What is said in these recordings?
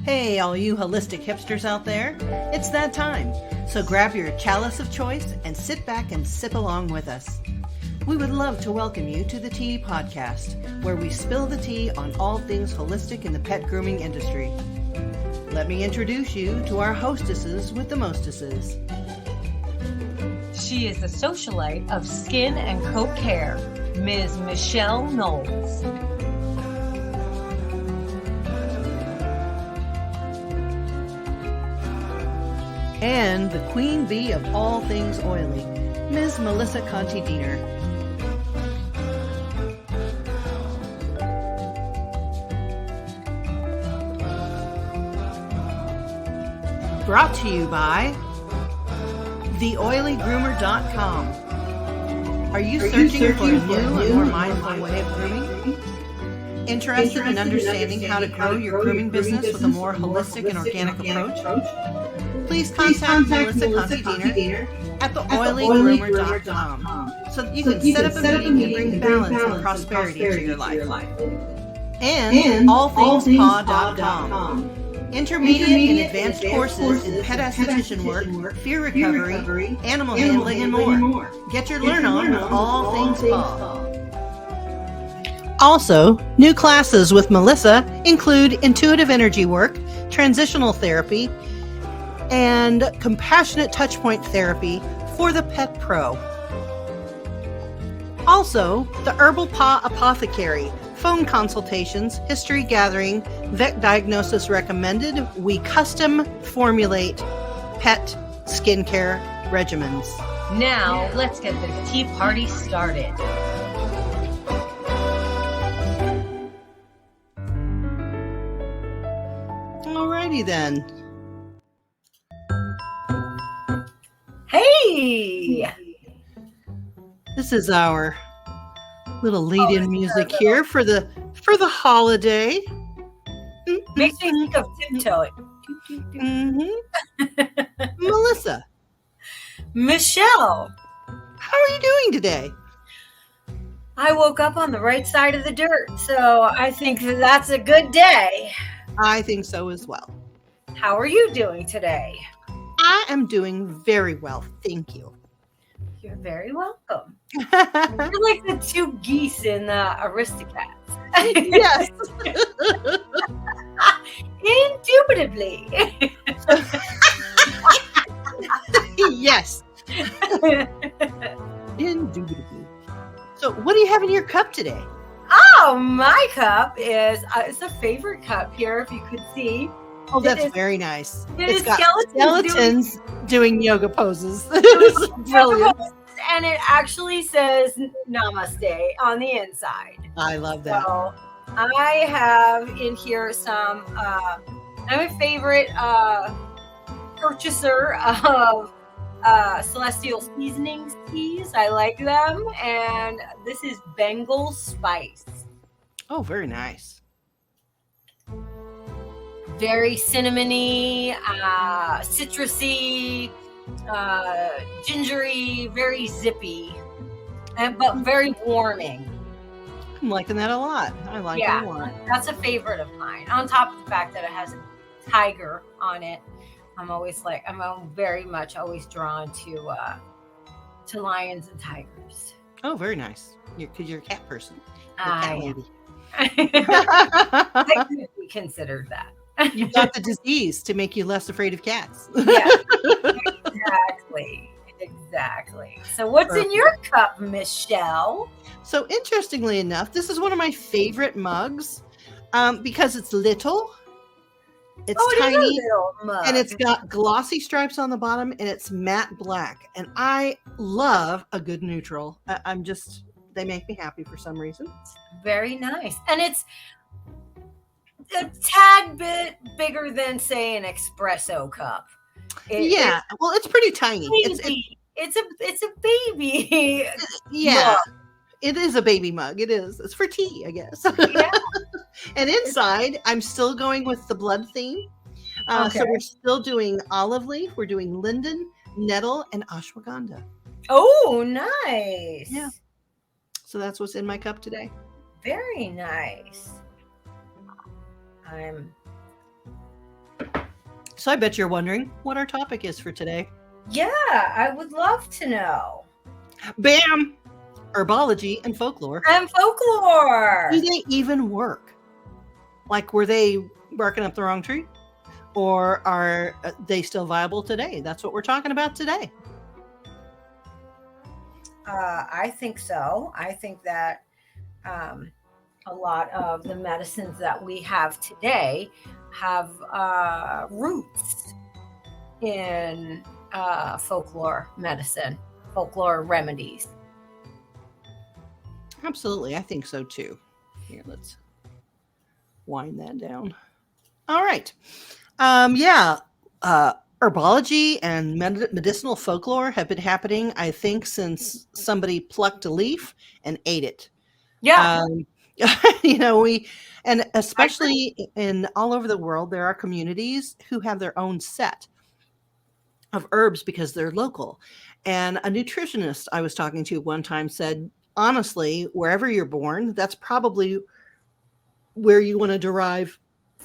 Hey, all you holistic hipsters out there, it's that time. So grab your chalice of choice and sit back and sip along with us. We would love to welcome you to the Tea Podcast, where we spill the tea on all things holistic in the pet grooming industry. Let me introduce you to our hostesses with the mostesses. She is the socialite of skin and coat care, Ms. Michelle Knowles. And the queen bee of all things oily, Ms. Melissa Conti-Diener. Brought to you by TheOilyGroomer.com. Are you searching for a new and more mindful way of grooming? Interested in understanding how to grow your grooming business with a more holistic and organic approach? Please contact Melissa Conti-Diener at TheOilyGroomer.com so that you can set up a meeting and bring balance and prosperity to your life. And AllThingsPaw.com. Intermediate and advanced courses in pet esthetician work, fear recovery, animal handling, and more. Get your learn on with All Things Paw. Also, new classes with Melissa include intuitive energy work, transitional therapy, and compassionate touchpoint therapy for the pet pro. Also, the Herbal Paw Apothecary, phone consultations, history gathering, vet diagnosis recommended. We custom formulate pet skincare regimens. Now, let's get the tea party started. Alrighty then. Hey! This is our little lead-in music here for the holiday. Makes me think of Tiptoe. Melissa, Michelle, how are you doing today? I woke up on the right side of the dirt, so I think that's a good day. I think so as well. How are you doing today? I am doing very well, thank you. You're very welcome. You're like the two geese in Aristocats. Yes. Indubitably. Yes. Indubitably. So what do you have in your cup today? Oh, my cup is it's a favorite cup here, if you could see. Oh, that's very nice. It's got skeletons doing yoga poses. Brilliant. And it actually says namaste on the inside. I love that. So I have in here some, I'm a favorite purchaser of Celestial Seasonings teas. I like them. And this is Bengal Spice. Oh, very nice. Very cinnamony, citrusy, gingery, very zippy, but very warming. I'm liking that a lot. I like it a lot. That's a favorite of mine. On top of the fact that it has a tiger on it, I'm very much always drawn to lions and tigers. Oh, very nice. Because you're a cat person. I could be considered that. You got the disease to make you less afraid of cats. Yeah, exactly. So what's in your cup, Michelle? So interestingly enough, this is one of my favorite mugs because it's little. It's tiny, it is a little mug. And it's got glossy stripes on the bottom, and it's matte black. And I love a good neutral. They make me happy for some reason. Very nice. And it's a tad bit bigger than, say, an espresso cup. Well, it's pretty tiny. It's a baby. Yeah, mug. It is a baby mug. It is. It's for tea, I guess. Yeah. And inside, I'm still going with the blood theme. So we're still doing olive leaf. We're doing linden, nettle, and ashwagandha. Oh, nice. Yeah. So that's what's in my cup today. Very nice. I'm So I bet you're wondering what our topic is for today. Yeah, I would love to know. Bam! Herbology and folklore. And folklore. Do they even work? Like, were they barking up the wrong tree? Or are they still viable today? That's what we're talking about today. I think so. I think that a lot of the medicines that we have today have roots in folklore medicine, folklore remedies. Absolutely. I think so too. Here, let's wind that down. All right. Herbology and medicinal folklore have been happening, I think, since somebody plucked a leaf and ate it. Yeah. And especially in all over the world, there are communities who have their own set of herbs because they're local. And a nutritionist I was talking to one time said, honestly, wherever you're born, that's probably where you want to derive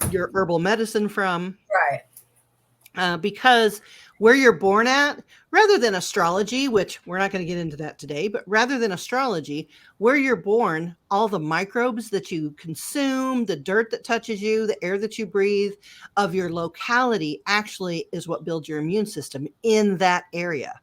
your herbal medicine from. Right. Because where you're born at, rather than astrology, which we're not going to get into that today, but rather than astrology, where you're born, all the microbes that you consume, the dirt that touches you, the air that you breathe of your locality actually is what builds your immune system in that area.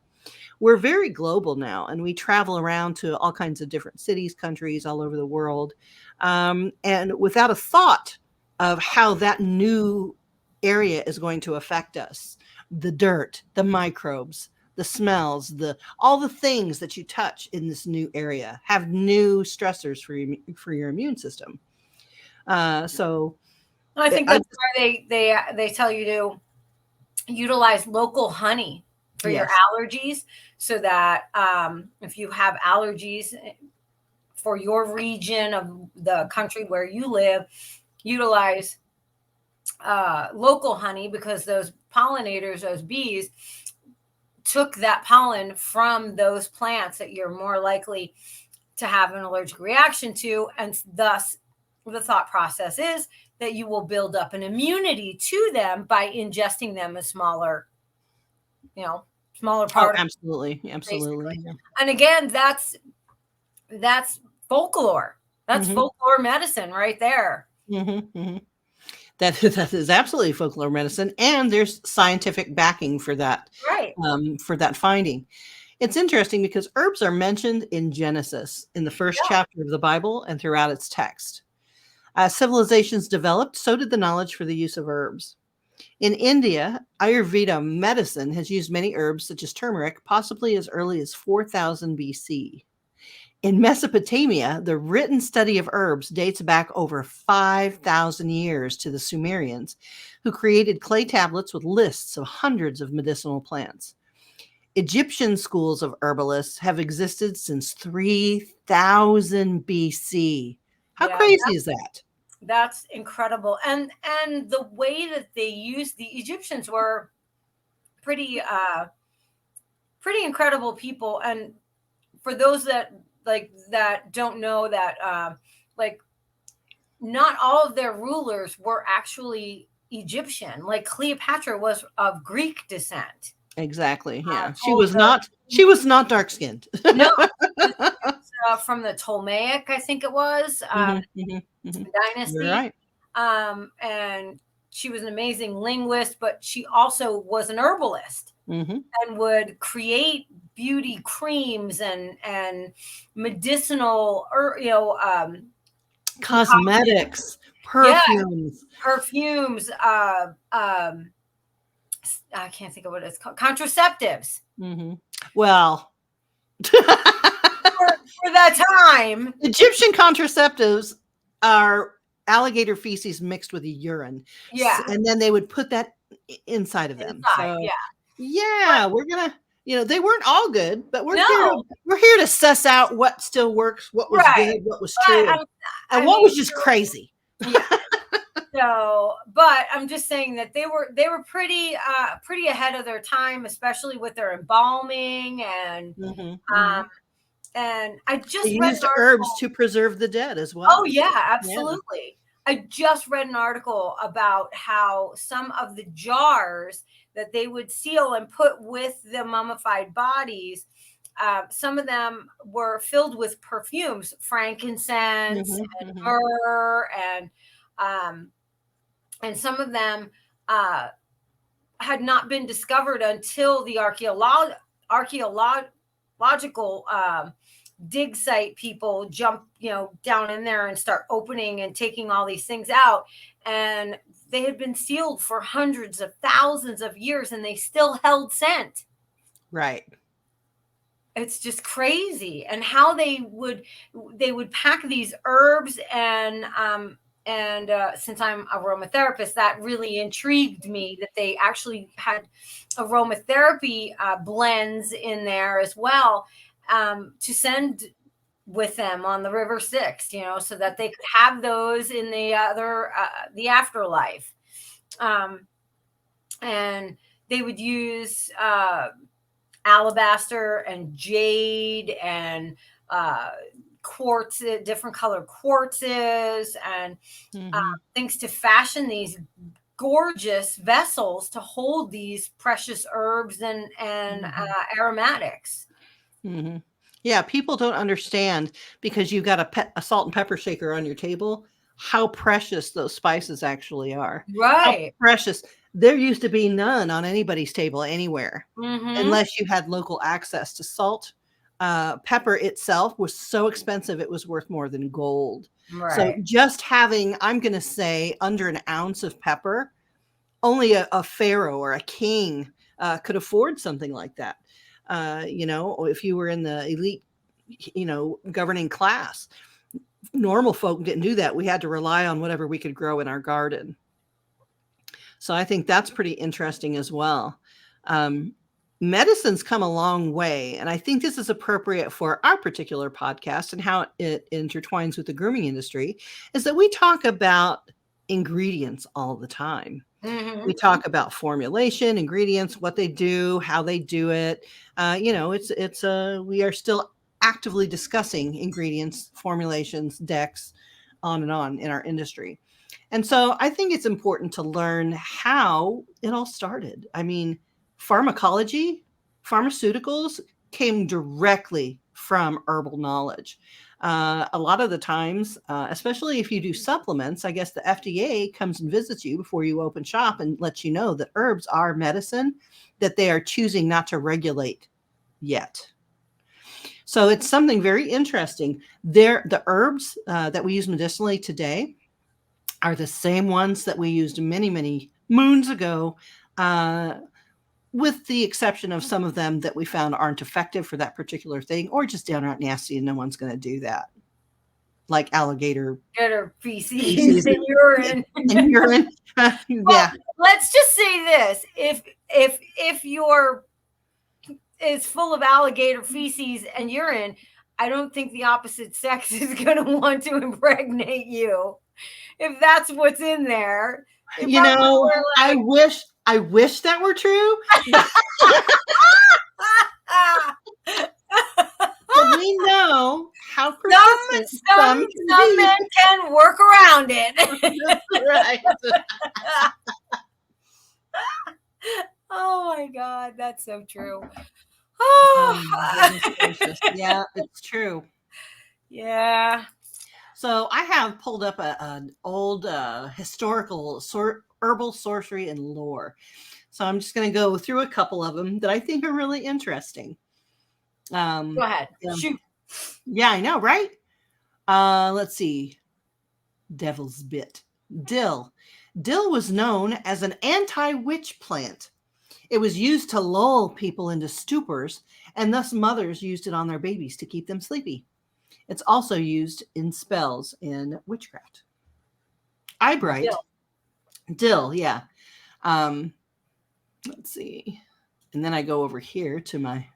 We're very global now, and we travel around to all kinds of different cities, countries all over the world. And without a thought of how that new area is going to affect us, the dirt, the microbes, the smells, all the things that you touch in this new area have new stressors for your immune system. So I think that's why they tell you to utilize local honey for your allergies, so that if you have allergies for your region of the country where you live, utilize local honey, because those pollinators, those bees, took that pollen from those plants that you're more likely to have an allergic reaction to, and thus the thought process is that you will build up an immunity to them by ingesting them as smaller particles. Oh, absolutely. Yeah. And again, that's folklore. That's folklore medicine right there. That is absolutely folklore medicine, and there's scientific backing for that. Right. For that finding. It's interesting because herbs are mentioned in Genesis, in the first chapter of the Bible, and throughout its text. As civilizations developed, so did the knowledge for the use of herbs. In India, Ayurveda medicine has used many herbs, such as turmeric, possibly as early as 4000 BC. In Mesopotamia, the written study of herbs dates back over 5,000 years to the Sumerians, who created clay tablets with lists of hundreds of medicinal plants. Egyptian schools of herbalists have existed since 3000 BC. How crazy is that? That's incredible. And the way that they used, the Egyptians were pretty incredible people. And for those that don't know that, not all of their rulers were actually Egyptian. Like Cleopatra was of Greek descent. Exactly. Yeah. She was not dark skinned. No. From the Ptolemaic, I think it was, dynasty. You're right. And she was an amazing linguist, but she also was an herbalist, and would create beauty creams and medicinal, cosmetics, perfumes. I can't think of what it's called. Contraceptives. Well, for that time, Egyptian contraceptives are alligator feces mixed with urine. Yeah. And then they would put that inside of them. We're gonna, they weren't all good, but we're here to suss out what still works, what was good, what was true, and what was just crazy. Yeah. So, but I'm just saying that they were pretty ahead of their time, especially with their embalming and and I just they used herbs to preserve the dead as well. Oh yeah, absolutely. I just read an article about how some of the jars that they would seal and put with the mummified bodies, some of them were filled with perfumes, frankincense and myrrh, and some of them had not been discovered until the archaeological dig site people jump, down in there and start opening and taking all these things out. And they had been sealed for hundreds of thousands of years and they still held scent. Right. It's just crazy. And how they would pack these herbs, and since I'm aromatherapist, that really intrigued me that they actually had aromatherapy blends in there as well, to send with them on the River Styx, so that they could have those in the afterlife. And they would use alabaster and jade and quartz, different color quartzes, and things to fashion these gorgeous vessels to hold these precious herbs and aromatics. Yeah, people don't understand, because you've got a salt and pepper shaker on your table, how precious those spices actually are. Right. How precious. There used to be none on anybody's table anywhere, unless you had local access to salt. Pepper itself was so expensive, it was worth more than gold. Right. So just having, I'm going to say, under an ounce of pepper, only a pharaoh or a king could afford something like that. If you were in the elite, governing class, normal folk didn't do that. We had to rely on whatever we could grow in our garden. So I think that's pretty interesting as well. Medicine's come a long way, and I think this is appropriate for our particular podcast and how it intertwines with the grooming industry, is that we talk about ingredients all the time. We talk about formulation, ingredients, what they do, how they do it. We are still actively discussing ingredients, formulations, decks, on and on in our industry. And so I think it's important to learn how it all started. I mean, pharmacology, pharmaceuticals came directly from herbal knowledge. A lot of the times, especially if you do supplements, I guess the FDA comes and visits you before you open shop and lets you know that herbs are medicine that they are choosing not to regulate yet. So it's something very interesting. The herbs that we use medicinally today are the same ones that we used many, many moons ago, with the exception of some of them that we found aren't effective for that particular thing, or just downright nasty and no one's going to do that. Like alligator feces and urine. Well, let's just say this. If you're is full of alligator feces and urine, I don't think the opposite sex is going to want to impregnate you. If that's what's in there. I wish that were true. But we know how persistent some men can work around it. Right. Oh my God, that's so true. Yeah, it's true. Yeah. So I have pulled up an old historical herbal sorcery and lore. So I'm just going to go through a couple of them that I think are really interesting. Go ahead. Shoot. Yeah, I know, right? Let's see. Devil's bit. Dill. Dill was known as an anti-witch plant. It was used to lull people into stupors, and thus mothers used it on their babies to keep them sleepy. It's also used in spells in witchcraft. Eyebright. Dill, yeah. Let's see. And then I go over here to my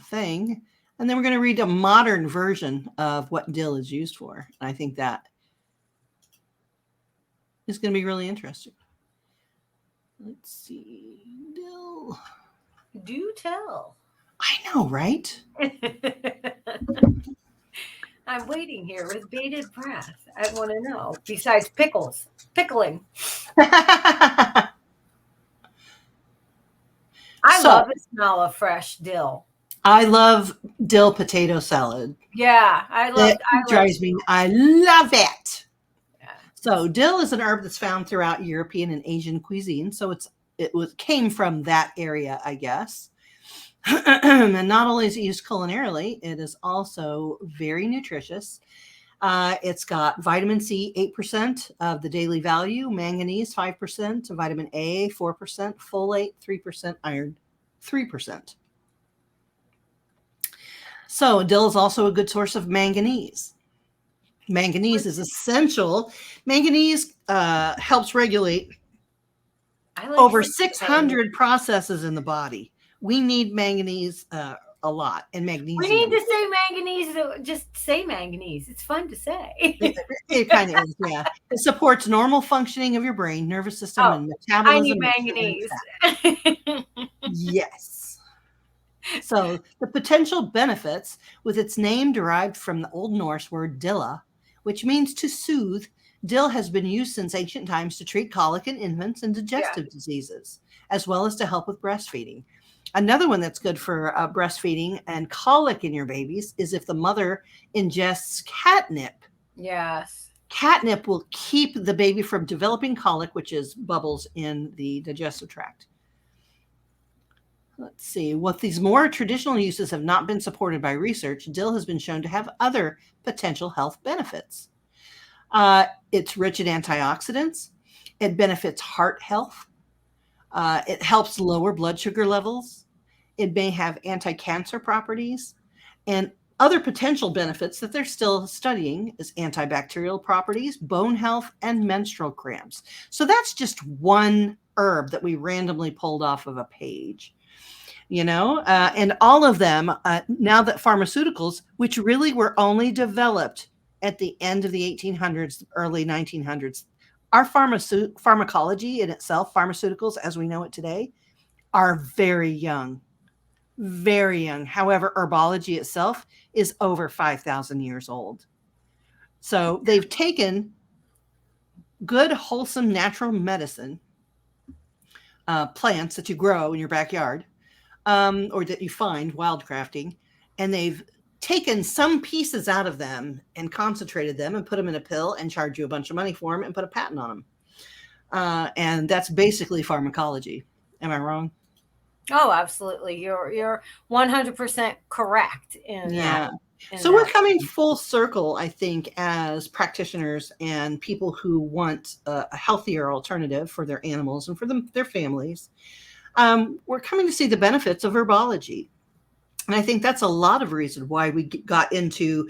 thing, and then we're going to read a modern version of what dill is used for. And I think that is going to be really interesting. Let's see. Dill. Do tell. I know, right? I'm waiting here with bated breath. I want to know. Besides pickling. I So love the smell of fresh dill. I love dill potato salad. Yeah, It I love. drives me. I love it. Yeah. So dill is an herb that's found throughout European and Asian cuisine. So came from that area, I guess. And not only is it used culinarily, it is also very nutritious. It's got vitamin C, 8% of the daily value, manganese, 5%, vitamin A, 4%, folate, 3%, iron, 3%. So, dill is also a good source of manganese. Manganese is essential. Manganese helps regulate I like over cinnamon. 600 processes in the body. We need manganese a lot, and We need magnesium. to say manganese. Just say manganese. It's fun to say. It kind of is, yeah. It supports normal functioning of your brain, nervous system, Oh, and I need metabolism of sugar and manganese. fat. Yes. So the potential benefits, with its name derived from the Old Norse word dilla, which means to soothe, dill has been used since ancient times to treat colic in infants and Yeah, digestive diseases, as well as to help with breastfeeding. Another one that's good for breastfeeding and colic in your babies is if the mother ingests catnip. yes. Catnip will keep the baby from developing colic, which is bubbles in the digestive tract. Let's see. What these more traditional uses have not been supported by research, dill has been shown to have other potential health benefits. It's rich in antioxidants. It benefits heart health. It helps lower blood sugar levels. It may have anti cancer properties. And other potential benefits that they're still studying is antibacterial properties, bone health, and menstrual cramps. So that's just one herb that we randomly pulled off of a page. And all of them, now that pharmaceuticals, which really were only developed at the end of the 1800s, early 1900s, our pharmacology in itself, pharmaceuticals as we know it today, are very young, very young. However, herbology itself is over 5,000 years old. So they've taken good, wholesome, natural medicine, plants that you grow in your backyard, or that you find wildcrafting, and they've taken some pieces out of them and concentrated them and put them in a pill and charge you a bunch of money for them and put a patent on them. And that's basically pharmacology. Am I wrong? Oh, absolutely. You're 100% correct in that. Yeah. In So we're that. coming full circle, I think, as practitioners and people who want a healthier alternative for their animals and for their families. We're coming to see the benefits of herbology. And I think that's a lot of reason why you got into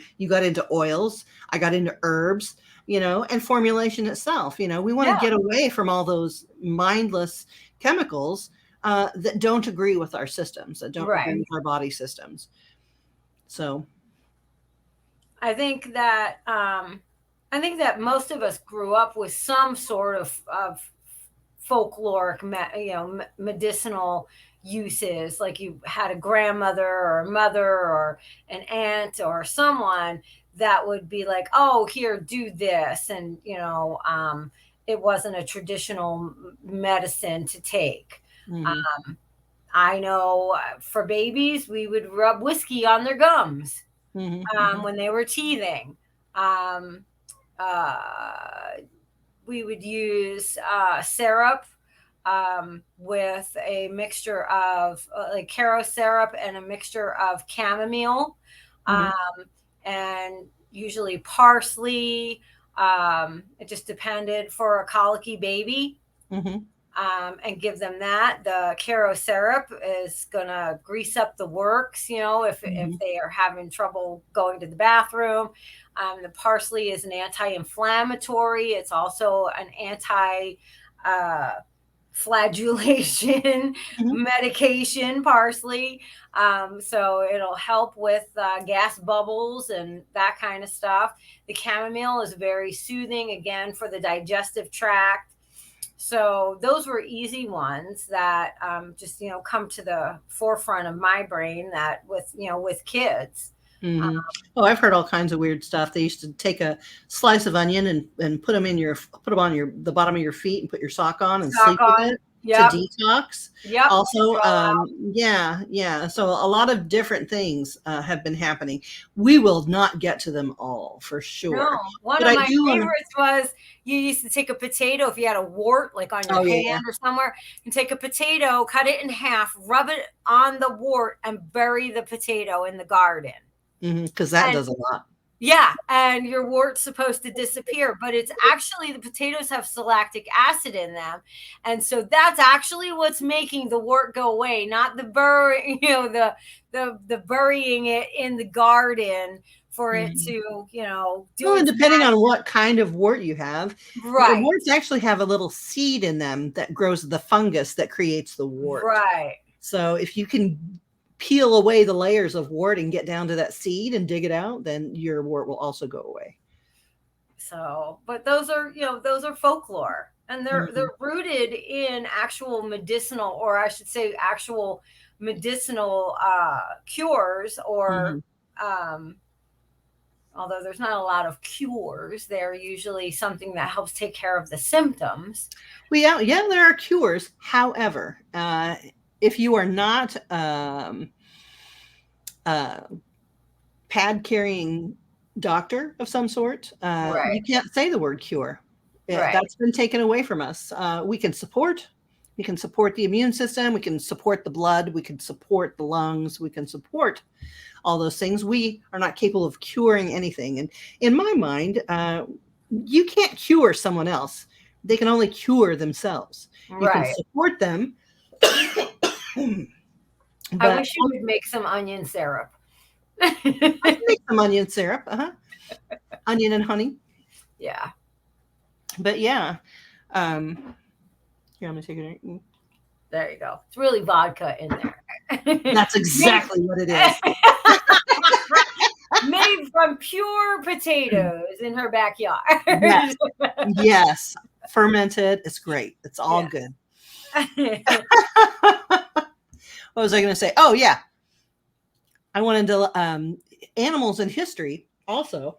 oils, I got into herbs, and formulation itself. We want to Yeah, get away from all those mindless chemicals that don't agree with our systems, that don't agree right. with our body systems. So, I think that most of us grew up with some sort of folkloric, medicinal uses. Like you had a grandmother or a mother or an aunt or someone that would be like, "Oh, here, do this," and it wasn't a traditional medicine to take. mhm, I know for babies, we would rub whiskey on their gums mhm, mhm, when they were teething. Um, uh, we would use syrup with a mixture of like caro syrup and a mixture of chamomile mhm, and usually parsley. It just depended for a colicky baby. mhm, And give them that. The caro syrup is gonna grease up the works, if mhm, they are having trouble going to the bathroom. The parsley is an anti-inflammatory. It's also an anti flagellation mhm, medication, parsley. So it'll help with gas bubbles and that kind of stuff. The chamomile is very soothing, again, for the digestive tract. So those were easy ones that just come to the forefront of my brain that with kids. Mm-hmm. Oh, I've heard all kinds of weird stuff. They used to take a slice of onion and put them on the bottom of your feet and put your sock on and Sock sleep with on. it to Yep. detox. Yep. Also, Draw out. yeah. So a lot of different things have been happening. We will not get to them all for sure. No, one But of I my do want to. favorites was you used to take a potato if you had a wart like on your Oh yeah, hand or somewhere. You take a potato, cut it in half, rub it on the wart, and bury the potato in the garden. because that And does a lot. yeah, and your wart's supposed to disappear, but it's actually the potatoes have lactic acid in them, and so that's actually what's making the wart go away, not the the burying it in the garden for it to do Well, and its depending on magic. what kind of wart you have, Right, warts actually have a little seed in them that grows the fungus that creates the wart. right. So if you can peel away the layers of wart and get down to that seed and dig it out, then your wart will also go away. So, but those are those are folklore, and they're Mhm. they're rooted in actual medicinal, or I should say, actual medicinal cures, or Mhm. um, although there's not a lot of cures, they're usually something that helps take care of the symptoms. Well, yeah, there are cures. However, if you are not uh, pad carrying doctor of some sort, Right, you can't say the word cure. right, That's been taken away from us. We can support the immune system. We can support the blood. We can support the lungs. We can support all those things. We are not capable of curing anything. And in my mind, you can't cure someone else. They can only cure themselves. You can right. support them, I but wish you would make some onion syrup. I can make some onion syrup, onion and honey. Yeah. But yeah, here I'm gonna take it. There you go. It's really vodka in there. That's made, exactly what it is. made from pure potatoes in her backyard. Yes, yes, fermented. It's great. It's all Yeah. good. What was I going to say? Oh yeah, I wanted to animals in history also,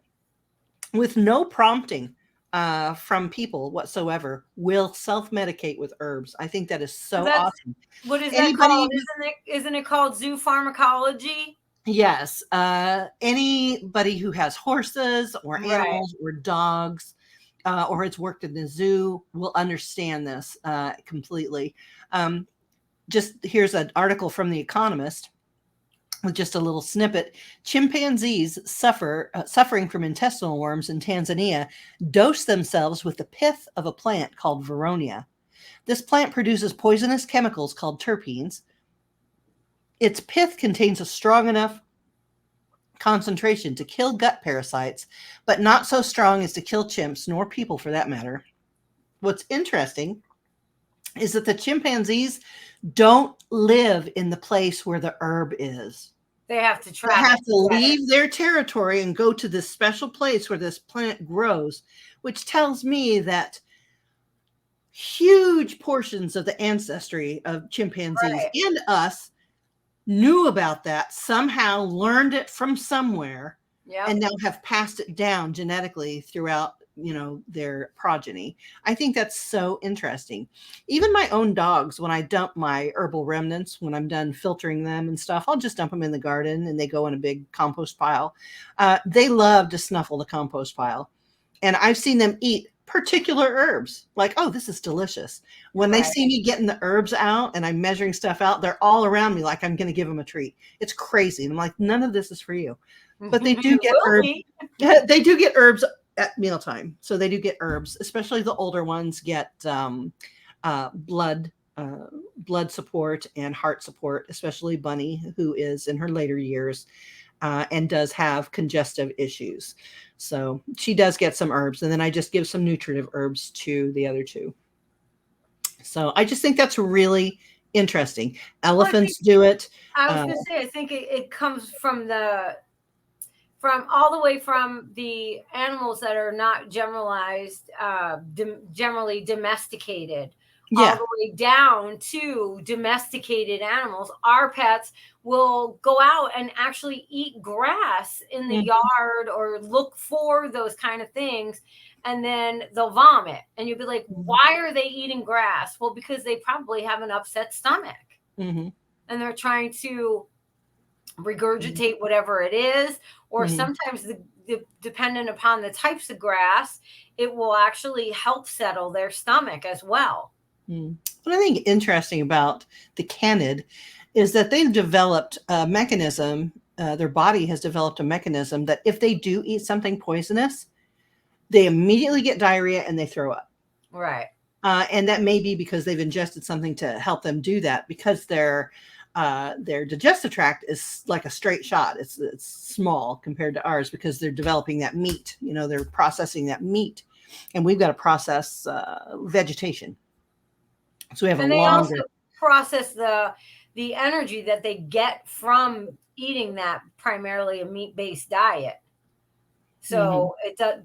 with no prompting from people whatsoever, will self-medicate with herbs. I think that is so That's awesome. what is that Anybody called? Isn't it called zoo pharmacology? Yes, anybody who has horses or Right. animals or dogs, or has worked in the zoo will understand this completely. Um, just here's an article from The Economist with just a little snippet. Chimpanzees suffering from intestinal worms in Tanzania dose themselves with the pith of a plant called Veronia. This plant produces poisonous chemicals called terpenes. Its pith contains a strong enough concentration to kill gut parasites, but not so strong as to kill chimps, nor people for that matter. What's interesting is that the chimpanzees don't live in the place where the herb is. They have to They travel have to to get it. leave their territory and go to this special place where this plant grows, which tells me that huge portions of the ancestry of chimpanzees Right. and us knew about that, somehow learned it from somewhere, and Yep. now have passed it down genetically throughout, their progeny. I think that's so interesting. Even my own dogs, when I dump my herbal remnants, when I'm done filtering them and stuff, I'll just dump them in the garden and they go in a big compost pile. They love to snuffle the compost pile. And I've seen them eat particular herbs, like, oh, this is delicious. When they Right. see me getting the herbs out and I'm measuring stuff out, they're all around me like I'm going to give them a treat. It's crazy. And I'm like, none of this is for you. But they do get Will herbs. be. They do get herbs at mealtime. So they do get herbs, especially the older ones get blood blood support and heart support, especially Bunny, who is in her later years and does have congestive issues. So she does get some herbs, and then I just give some nutritive herbs to the other two. So I just think that's really interesting. Elephants do it. I was going to say, I think it comes from all the way from the animals that are not generally domesticated, all the way down to domesticated animals. Our pets will go out and actually eat grass in the yard or look for those kind of things, and then they'll vomit. And you'll be like, why are they eating grass? Well, because they probably have an upset stomach. And they're trying to regurgitate whatever it is, or sometimes dependent upon the types of grass, it will actually help settle their stomach as well. What I think interesting about the canid is that they've developed a mechanism, their body has developed a mechanism that if they do eat something poisonous, they immediately get diarrhea and they throw up. Right. And that may be because they've ingested something to help them do that, because their digestive tract is like a straight shot. It's small compared to ours because they're developing that meat. They're processing that meat, and we've got to process vegetation. So we have they also process the energy that they get from eating that primarily a meat-based diet. So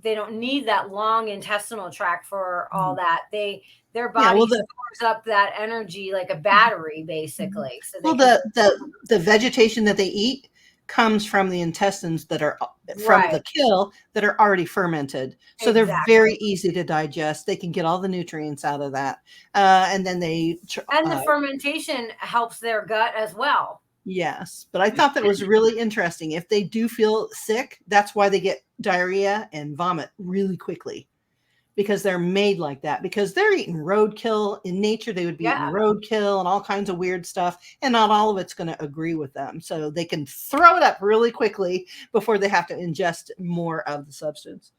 they don't need that long intestinal tract for all that. Their body stores up that energy like a battery, basically. So the vegetation that they eat comes from the intestines that are from the kill that are already fermented. So they're very easy to digest. They can get all the nutrients out of that. And then the fermentation helps their gut as well. Yes. But I thought that was really interesting. If they do feel sick, that's why they get diarrhea and vomit really quickly, because they're made like that, because they're eating roadkill. In nature, they would be eating roadkill and all kinds of weird stuff, and not all of it's going to agree with them. So they can throw it up really quickly before they have to ingest more of the substance.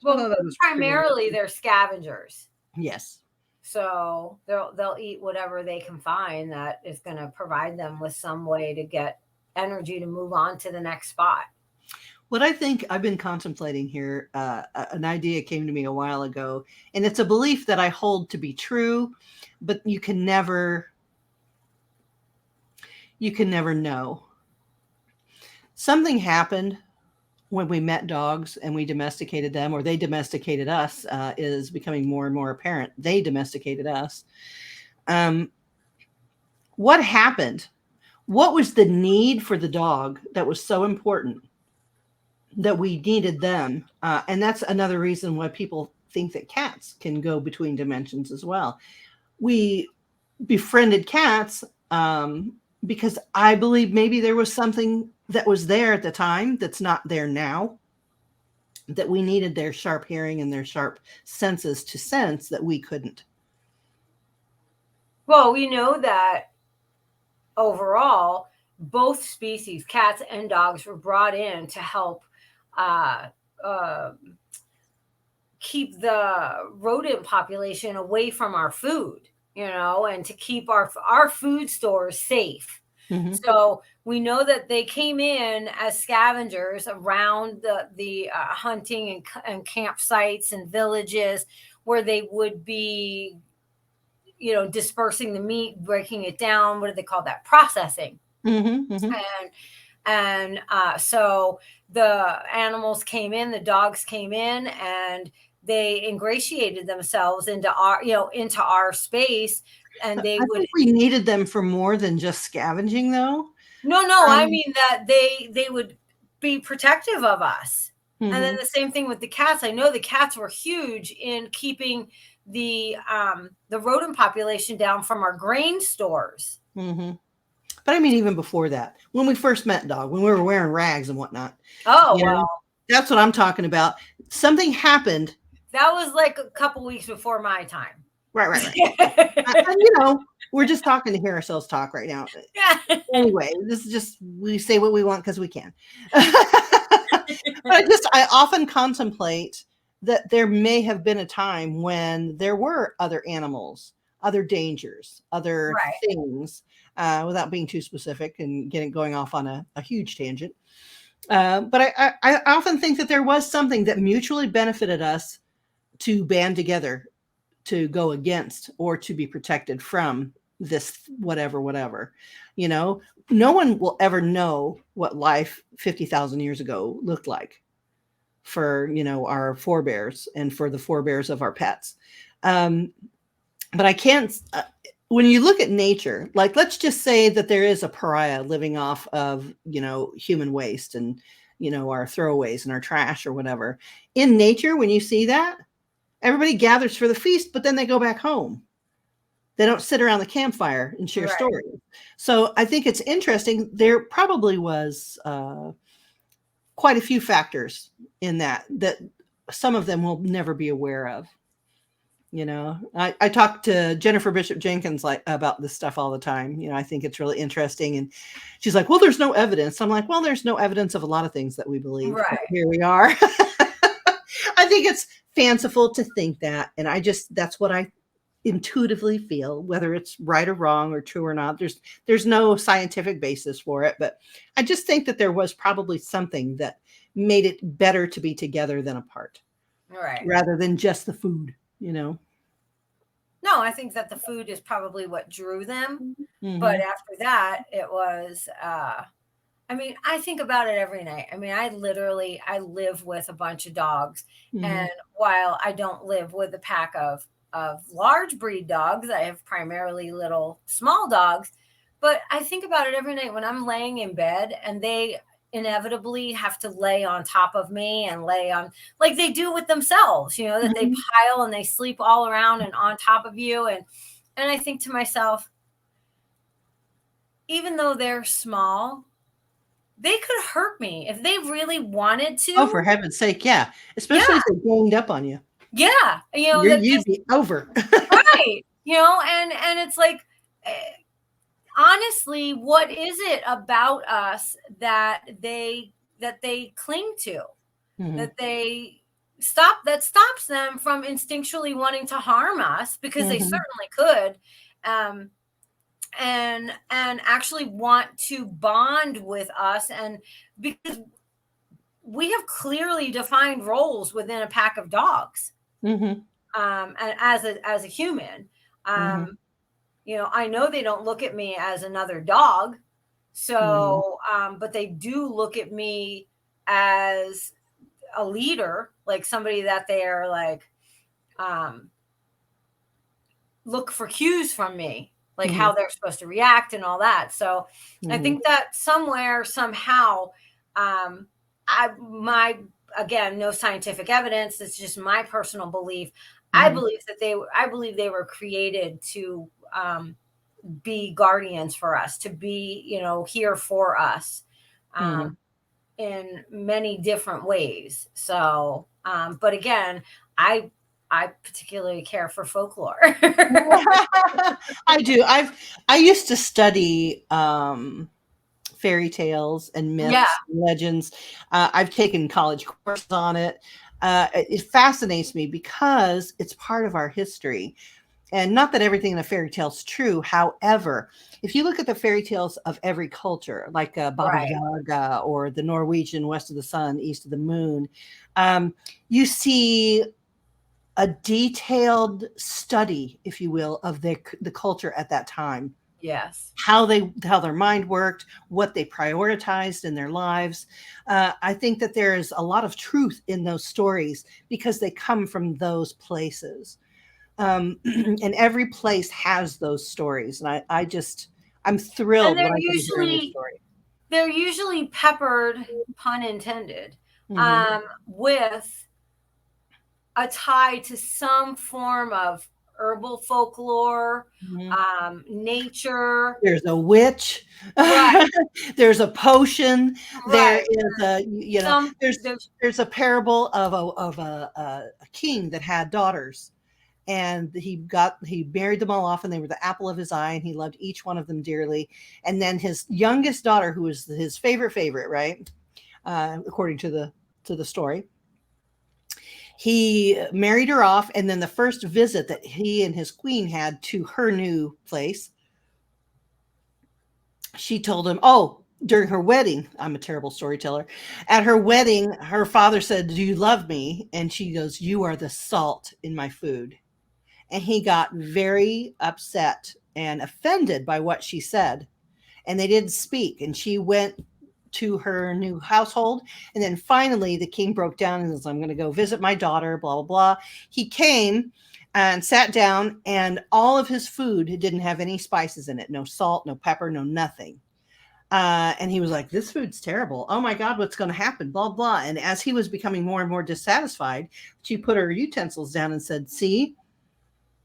Well, primarily they're scavengers. Yes. So they'll eat whatever they can find that is going to provide them with some way to get energy to move on to the next spot. What I think I've been contemplating here, an idea came to me a while ago, and it's a belief that I hold to be true, but you can never know. Something happened when we met dogs and we domesticated them, or they domesticated us, is becoming more and more apparent. They domesticated us. What happened? What was the need for the dog that was so important that we needed them? And that's another reason why people think that cats can go between dimensions as well. We befriended cats because I believe maybe there was something that was there at the time that's not there now, that we needed their sharp hearing and their sharp senses to sense that we couldn't. Well, we know that overall, both species, cats and dogs, were brought in to help keep the rodent population away from our food, and to keep our food stores safe. So we know that they came in as scavengers around the hunting and campsites and villages where they would be, dispersing the meat, breaking it down. What do they call that? Processing. And so the animals came in, the dogs came in, and they ingratiated themselves into our space. And I think we needed them for more than just scavenging, though. No, I mean that they would be protective of us. And then the same thing with the cats. I know the cats were huge in keeping the rodent population down from our grain stores. But I mean, even before that, when we first met Dog, when we were wearing rags and whatnot. Oh, well. That's what I'm talking about. Something happened. That was like a couple weeks before my time. Right. And, we're just talking to hear ourselves talk right now. Anyway, this is just, we say what we want because we can. But I often contemplate that there may have been a time when there were other animals, other dangers, other things, without being too specific and going off on a huge tangent. But I often think that there was something that mutually benefited us to band together to go against or to be protected from this whatever. No one will ever know what life 50,000 years ago looked like for, our forebears and for the forebears of our pets. but I can't. When you look at nature, like let's just say that there is a pariah living off of human waste and our throwaways and our trash or whatever. In nature, when you see that, everybody gathers for the feast, but then they go back home. They don't sit around the campfire and share Right. stories. So I think it's interesting. There probably was quite a few factors in that some of them will never be aware of. I talk to Jennifer Bishop Jenkins about this stuff all the time. I think it's really interesting. And she's like, well, there's no evidence. I'm like, well, there's no evidence of a lot of things that we believe. Right. Here we are. I think it's fanciful to think that. And that's what I intuitively feel, whether it's right or wrong or true or not. There's no scientific basis for it. But I just think that there was probably something that made it better to be together than apart. Right. Rather than just the food. No, I think that the food is probably what drew them. Mm-hmm. But after that, it was, I think about it every night. I live with a bunch of dogs. Mm-hmm. And while I don't live with a pack of large breed dogs, I have primarily little small dogs. But I think about it every night when I'm laying in bed and they inevitably have to lay on top of me and lay on like they do with themselves, that mm-hmm. they pile and they sleep all around and on top of you. And I think to myself, even though they're small, they could hurt me if they really wanted to. Oh, for heaven's sake. Yeah. Especially if they're ganged up on you. Yeah. You'd be over. Right. And it's like, honestly, what is it about us that they cling to, mm-hmm. that stops them from instinctually wanting to harm us, because mm-hmm. they certainly could, and actually want to bond with us, and because we have clearly defined roles within a pack of dogs, mm-hmm. And as a human. Mm-hmm. I know they don't look at me as another dog. So, mm-hmm. But they do look at me as a leader, like somebody that they're like, look for cues from me, like mm-hmm. how they're supposed to react and all that. So mm-hmm. I think that somehow, again, no scientific evidence. It's just my personal belief. Mm-hmm. I believe they were created to, be guardians for us, to be, here for us, mm-hmm. in many different ways. So, but again, I particularly care for folklore. I do. I used to study, fairy tales and myths, and legends. I've taken college courses on it. It fascinates me because it's part of our history. And not that everything in a fairy tale is true. However, if you look at the fairy tales of every culture, like Baba Yaga or the Norwegian West of the Sun, East of the Moon, you see a detailed study, if you will, of the culture at that time. Yes. How their mind worked, what they prioritized in their lives. I think that there is a lot of truth in those stories because they come from those places. And every place has those stories. And I'm thrilled. And they're usually peppered, pun intended, mm-hmm. With a tie to some form of herbal folklore, mm-hmm. Nature. There's a witch. Right. There's a potion. Right. There is there's a parable of a king that had daughters. And he married them all off, and they were the apple of his eye, and he loved each one of them dearly. And then his youngest daughter, who was his favorite, right? According to the story, he married her off. And then the first visit that he and his queen had to her new place, she told him, during her wedding, I'm a terrible storyteller. At her wedding, her father said, "Do you love me?" And she goes, "You are the salt in my food." And he got very upset and offended by what she said. And they didn't speak. And she went to her new household. And then finally, the king broke down and says, "I'm going to go visit my daughter, blah, blah, blah." He came. and sat down, and all of his food didn't have any spices in it, no salt, no pepper, no nothing. And he was like, "This food's terrible. Oh my God, what's going to happen?" Blah, blah. And as he was becoming more and more dissatisfied, she put her utensils down and said, "See,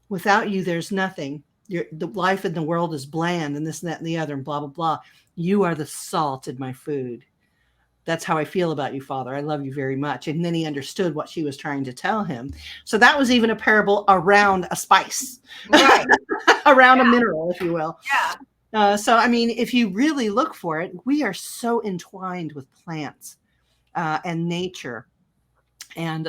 without you, there's nothing. The life in the world is bland and this and that and the other and blah, blah, blah. You are the salt in my food. That's how I feel about you, Father. I love you very much." And then he understood what she was trying to tell him. So that was even a parable around a spice, Right. around a mineral, if you will. Yeah. So, I mean, if you really look for it, we are so entwined with plants and nature. And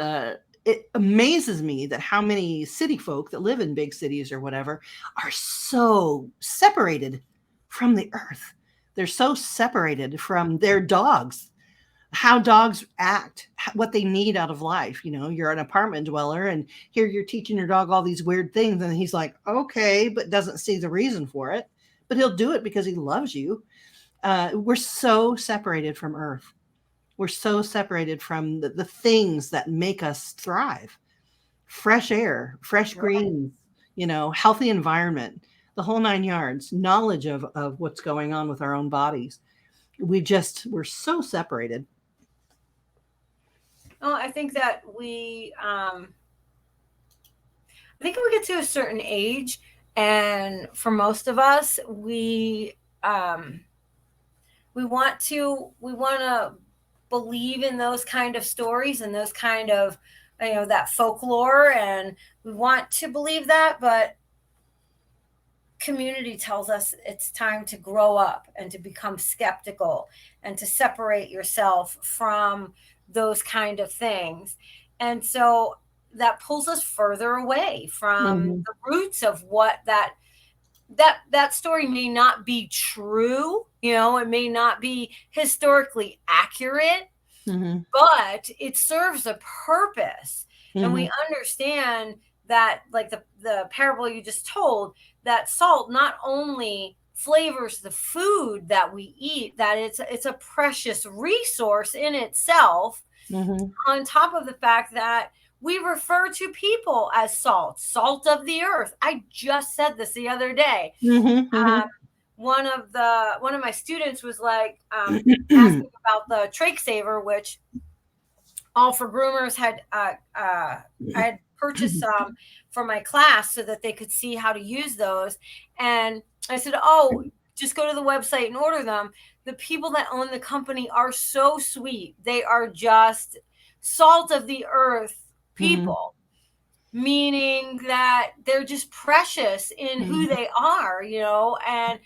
it amazes me that how many city folk that live in big cities or whatever are so separated from the earth. They're so separated from their dogs, how dogs act, what they need out of life. You know, you're an apartment dweller and here you're teaching your dog all these weird things. And he's like, okay, but doesn't see the reason for it. But he'll do it because he loves you. We're so separated from earth. We're so separated from the things that make us thrive. Fresh air, fresh greens, you know, healthy environment, the whole 9 yards, knowledge of what's going on with our own bodies. We're so separated. Well, I think that I think we get to a certain age, and for most of us, we want to believe in those kind of stories and those kind of, that folklore, and we want to believe that, but community tells us it's time to grow up and to become skeptical and to separate yourself from those kind of things. And so that pulls us further away from Mhm. the roots of what that story may not be true. It may not be historically accurate, Mhm. but it serves a purpose. And we Mhm. understand that, like the parable you just told, that salt not only flavors the food that we eat, that it's a precious resource in itself, Mhm. on top of the fact that we refer to people as salt of the earth. I just said this the other day. Mhm. Um, Mhm. one of my students was like, asking about the trach saver, which all for groomers had I had purchased some for my class so that they could see how to use those. And I said, "Oh, just go to the website and order them." The people that own the company are so sweet. They are just salt of the earth Mhm. people, meaning that they're just precious in who Mhm. they are, and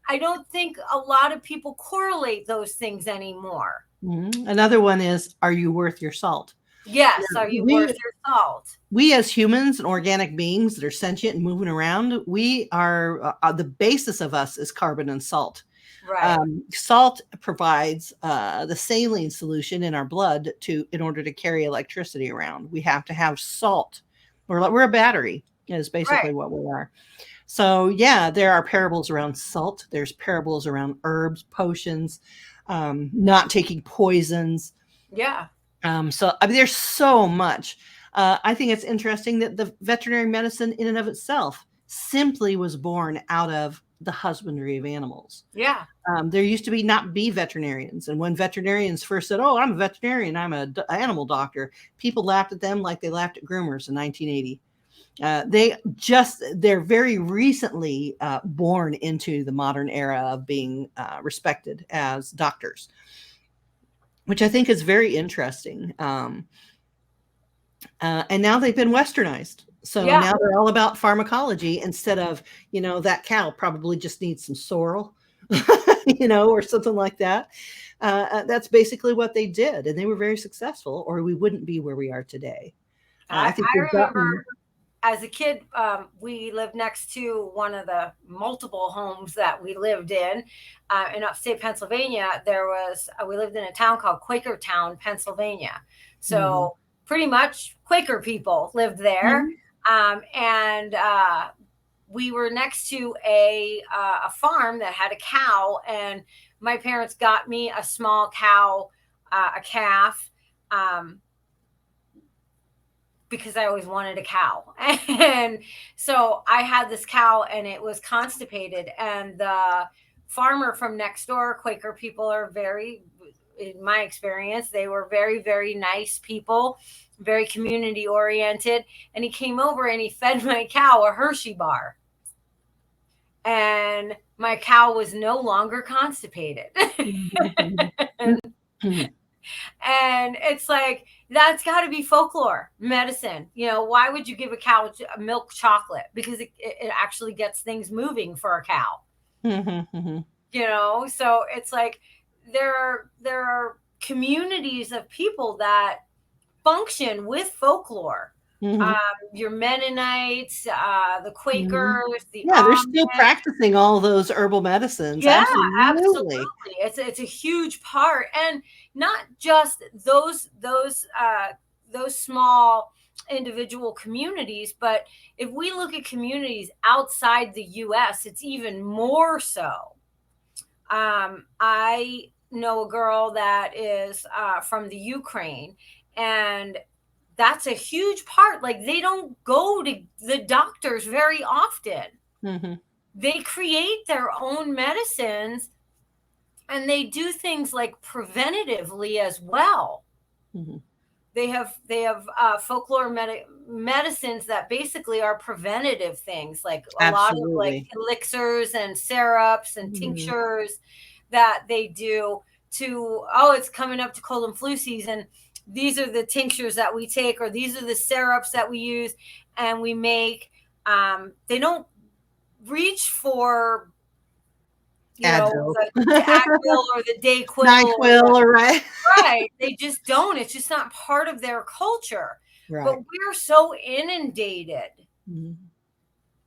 I don't think a lot of people correlate those things anymore. Mhm. Another one is, are you worth your salt? Yes, Now, are you worth your salt? we as humans and organic beings that are sentient and moving around, we are the basis of us is carbon and salt. Right. Salt provides the saline solution in our blood in order to carry electricity around. We have to have salt. We're a battery is Right. basically what we are. So yeah, there are parables around salt. There's parables around herbs, potions, not taking poisons. Yeah. So I mean, there's so much. I think it's interesting that the veterinary medicine, in and of itself, simply was born out of the husbandry of animals. Yeah. There used to not be veterinarians, and when veterinarians first said, "Oh, I'm a veterinarian, I'm a animal doctor," people laughed at them like they laughed at groomers in 1980. They're very recently born into the modern era of being respected as doctors, which I think is very interesting. And now they've been westernized. So Yeah. now they're all about pharmacology instead of, that cow probably just needs some sorrel, or something like that. That's basically what they did. And they were very successful, or we wouldn't be where we are today. I think I we've remember gotten. as a kid, we lived next to one of the multiple homes that we lived in upstate Pennsylvania. We lived in a town called Quakertown, Pennsylvania. Mhm. So pretty much Quaker people lived there. Mhm. And we were next to a farm that had a cow, and my parents got me a small cow, a calf, um, because I always wanted a cow. And so I had this cow and it was constipated, and the farmer from next door, Quaker people are very, in my experience, they were very, very nice people, very community oriented. And he came over and he fed my cow a Hershey bar. And my cow was no longer constipated. and, and it's like, that's got to be folklore medicine. You know, why would you give a cow a milk chocolate? Because it actually gets things moving for a cow. You know, so it's like there are communities of people that function with folklore. Your Mennonites, the Quakers, the they're still practicing all those herbal medicines. Yeah, absolutely. It's a huge part, and not just those small individual communities, but if we look at communities outside the U.S., it's even more so. I know a girl that is from the Ukraine, and that's a huge part. Like, they don't go to the doctors very often. They create their own medicines, and they do things like preventatively as well. They have folklore medicines that basically are preventative things, like a lot of like elixirs and syrups and tinctures that they do to, it's coming up to cold and flu season. These are the tinctures that we take, or these are the syrups that we use and we make. They don't reach for, you know, the Advil or the Dayquil. NyQuil, right? Right. They just don't. It's just not part of their culture. Right. But we're so inundated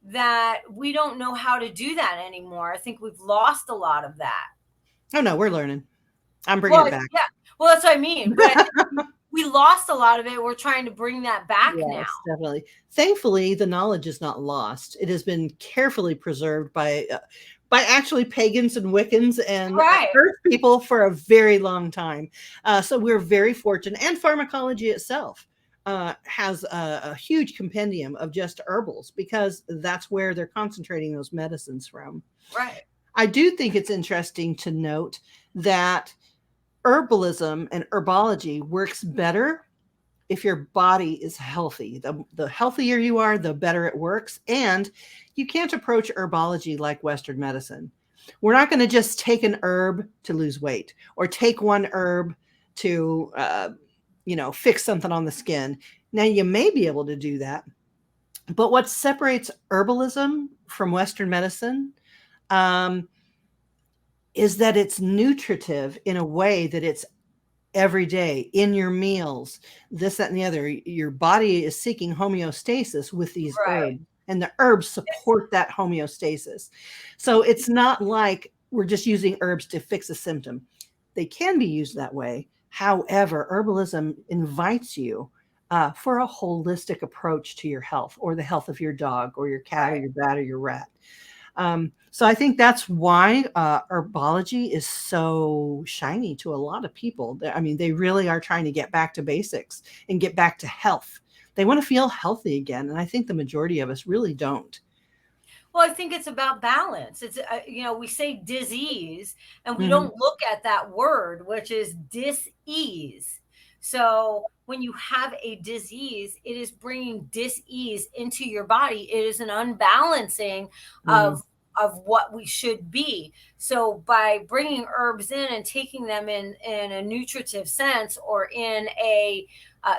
that we don't know how to do that anymore. I think we've lost a lot of that. Oh, no, we're learning. I'm bringing it back. Yeah. Well, that's what I mean. But I think we lost a lot of it. We're trying to bring that back now. Definitely. Thankfully, the knowledge is not lost. It has been carefully preserved by actually pagans and Wiccans and Earth people for a very long time. So we're very fortunate. And pharmacology itself has a huge compendium of just herbals, because that's where they're concentrating those medicines from. Right. I do think it's interesting to note that herbalism and herbology works better if your body is healthy. The healthier you are, the better it works. And you can't approach herbology like Western medicine. We're not going to just take an herb to lose weight, or take one herb to, fix something on the skin. Now, you may be able to do that, but what separates herbalism from Western medicine is that it's nutritive in a way that it's every day in your meals, this, that, and the other. Your body is seeking homeostasis with these herbs, and the herbs support that homeostasis. So it's not like we're just using herbs to fix a symptom. They can be used that way. However, herbalism invites you for a holistic approach to your health, or the health of your dog or your cat or your bat or your rat. So I think that's why herbology is so shiny to a lot of people. I mean, they really are trying to get back to basics and get back to health. They want to feel healthy again. And I think the majority of us really don't. Well, I think it's about balance. It's, we say disease, and we don't look at that word, which is dis-ease. So when you have a disease, it is bringing dis-ease into your body. It is an unbalancing of what we should be. So by bringing herbs in and taking them in a nutritive sense, or in a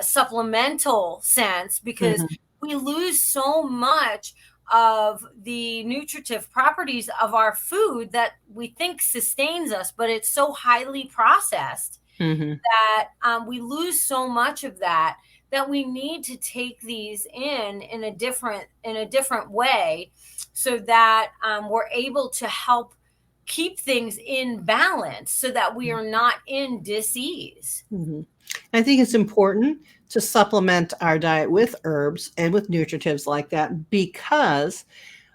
supplemental sense, because we lose so much of the nutritive properties of our food that we think sustains us, but it's so highly processed that we lose so much of that we need to take these in a different way, so that we're able to help keep things in balance, so that we are not in dis-ease. I think it's important to supplement our diet with herbs and with nutritives like that, because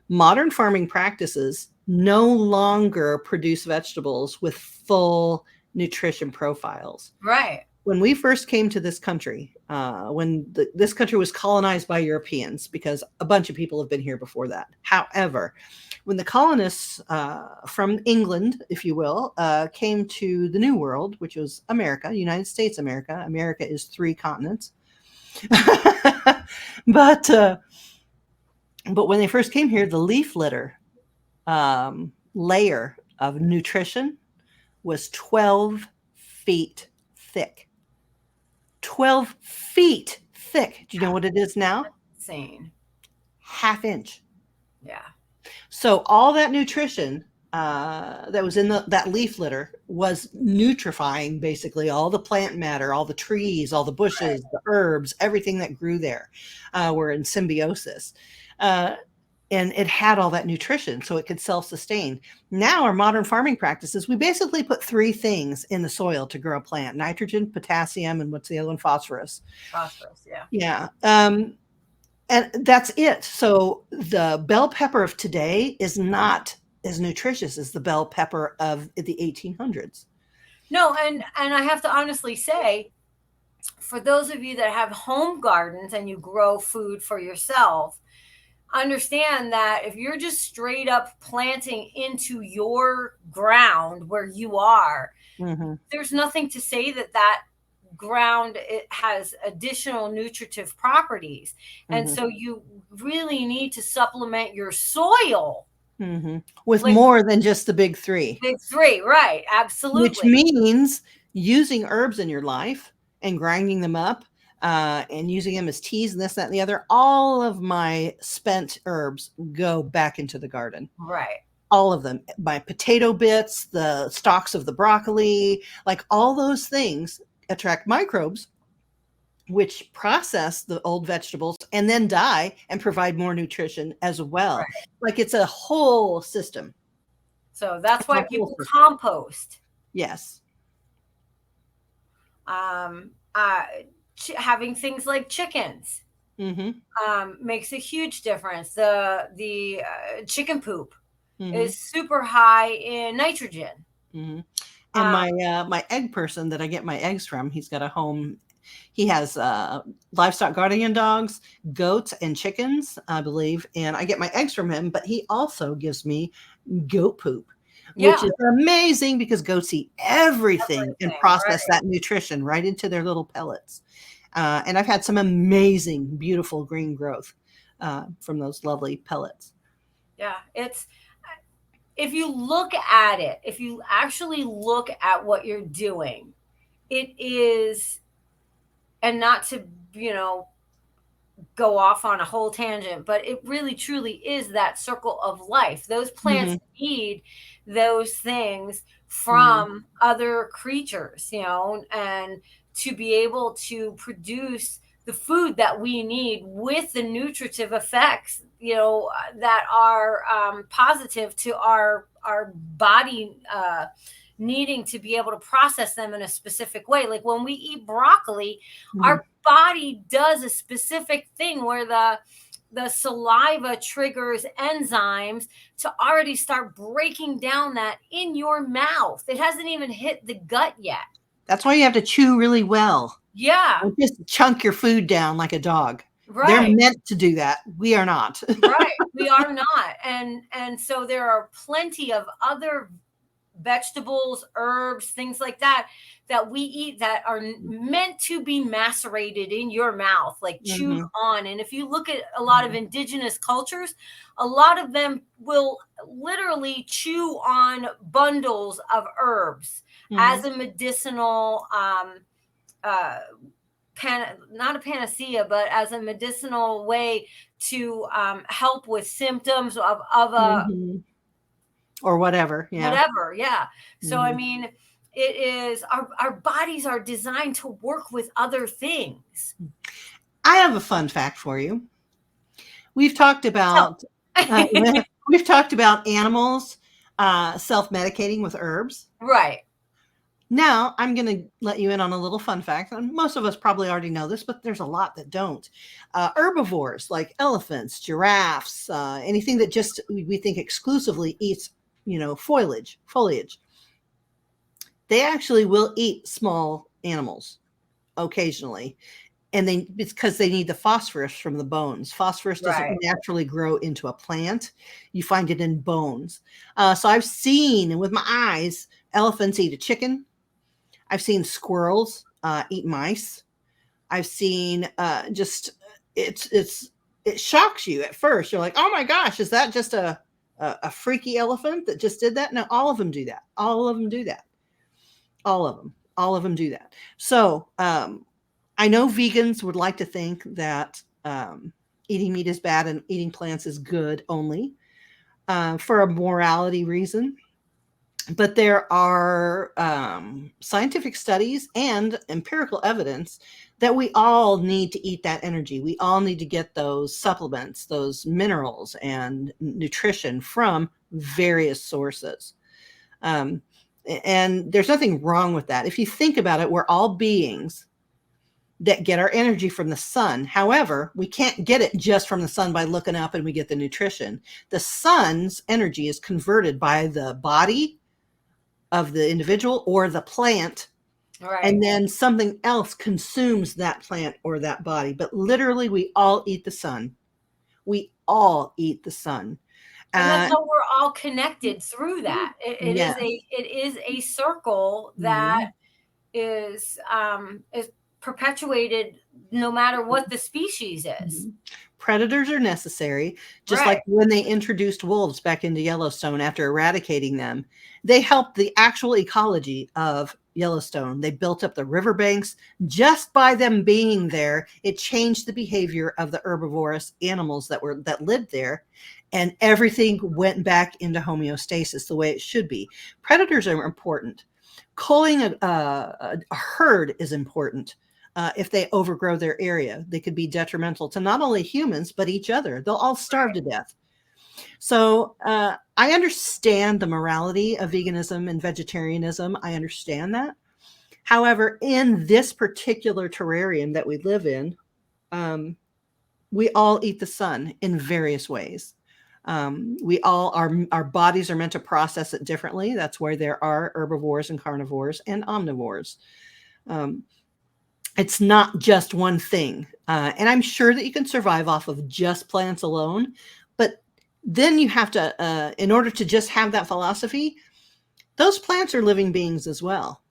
modern farming practices no longer produce vegetables with full nutrition profiles. Right. when we first came to this country, when this country was colonized by Europeans, because a bunch of people have been here before that. However, when the colonists from England, if you will, came to the New World, which was America, United States America. America is 3 continents. but when they first came here, the leaf litter layer of nutrition was 12 feet thick. 12 feet thick. Do you know what it is now? Insane. Half inch. Yeah. So all that nutrition that was in that leaf litter was nutrifying basically all the plant matter, all the trees, all the bushes, the herbs, everything that grew there were in symbiosis. And it had all that nutrition so it could self-sustain. Now our modern farming practices, we basically put 3 things in the soil to grow a plant: nitrogen, potassium, and what's the other one? Phosphorus. Phosphorus, yeah. Yeah. And that's it. So the bell pepper of today is not as nutritious as the bell pepper of the 1800s. No, and I have to honestly say, for those of you that have home gardens and you grow food for yourself, understand that if you're just straight up planting into your ground where you are, there's nothing to say that ground, it has additional nutritive properties. And so you really need to supplement your soil with more than just the big 3. Big 3, right? Absolutely. Which means using herbs in your life and grinding them up and using them as teas and this, that, and the other. All of my spent herbs go back into the garden. Right. All of them. My potato bits, the stalks of the broccoli, like all those things attract microbes, which process the old vegetables and then die and provide more nutrition as well. Right. Like it's a whole system. So that's why people compost. Yes. Having things like chickens makes a huge difference. The chicken poop is super high in nitrogen. And my egg person that I get my eggs from, he's got a home. He has livestock guardian dogs, goats, and chickens, I believe. And I get my eggs from him, but he also gives me goat poop, which is amazing because goats eat everything and process that nutrition right into their little pellets. And I've had some amazing, beautiful green growth from those lovely pellets. Yeah, if you look at it, if you actually look at what you're doing, it is, and not to, go off on a whole tangent, but it really truly is that circle of life. Those plants need those things from other creatures, and to be able to produce the food that we need with the nutritive effects, that are positive to our body needing to be able to process them in a specific way. Like when we eat broccoli, our body does a specific thing where the saliva triggers enzymes to already start breaking down that in your mouth. It hasn't even hit the gut yet. That's why you have to chew really well. Yeah. Or just chunk your food down like a dog. Right. They're meant to do that. We are not. Right. We are not. And so there are plenty of other vegetables, herbs, things like that we eat that are meant to be macerated in your mouth, like chewed on. And if you look at a lot of indigenous cultures, a lot of them will literally chew on bundles of herbs as a medicinal, not a panacea, but as a medicinal way to help with symptoms of a or whatever. Yeah. Whatever. Yeah. So, I mean, it is, our bodies are designed to work with other things. I have a fun fact for you. We've talked about, we've talked about animals self-medicating with herbs. Right. Now, I'm going to let you in on a little fun fact. And most of us probably already know this, but there's a lot that don't. Herbivores like elephants, giraffes, anything that just we think exclusively eats, foliage. They actually will eat small animals. occasionally. And it's because they need the phosphorus from the bones. Phosphorus doesn't naturally grow into a plant. You find it in bones. So I've seen with my eyes elephants eat a chicken. I've seen squirrels eat mice. I've seen it shocks you at first. You're like, oh my gosh, is that just a freaky elephant that just did that? No, all of them do that. All of them do that. All of them do that. So I know vegans would like to think that eating meat is bad and eating plants is good only for a morality reason. But there are scientific studies and empirical evidence that we all need to eat that energy. We all need to get those supplements, those minerals and nutrition from various sources. And there's nothing wrong with that. If you think about it, we're all beings that get our energy from the sun. However, we can't get it just from the sun by looking up and we get the nutrition. The sun's energy is converted by the body of the individual or the plant. Right. And then something else consumes that plant or that body. But literally, we all eat the sun. We all eat the sun. And that's how we're all connected through that. It is a circle that is perpetuated no matter what the species is. Predators are necessary, just like when they introduced wolves back into Yellowstone after eradicating them. They helped the actual ecology of Yellowstone. They built up the riverbanks. Just by them being there, it changed the behavior of the herbivorous animals that lived there, and everything went back into homeostasis the way it should be. Predators are important. Culling a herd is important. If they overgrow their area, they could be detrimental to not only humans, but each other. They'll all starve to death. So I understand the morality of veganism and vegetarianism. I understand that. However, in this particular terrarium that we live in, we all eat the sun in various ways. Our bodies are meant to process it differently. That's why there are herbivores and carnivores and omnivores. It's not just one thing. And I'm sure that you can survive off of just plants alone. But then you have to, in order to just have that philosophy, those plants are living beings as well.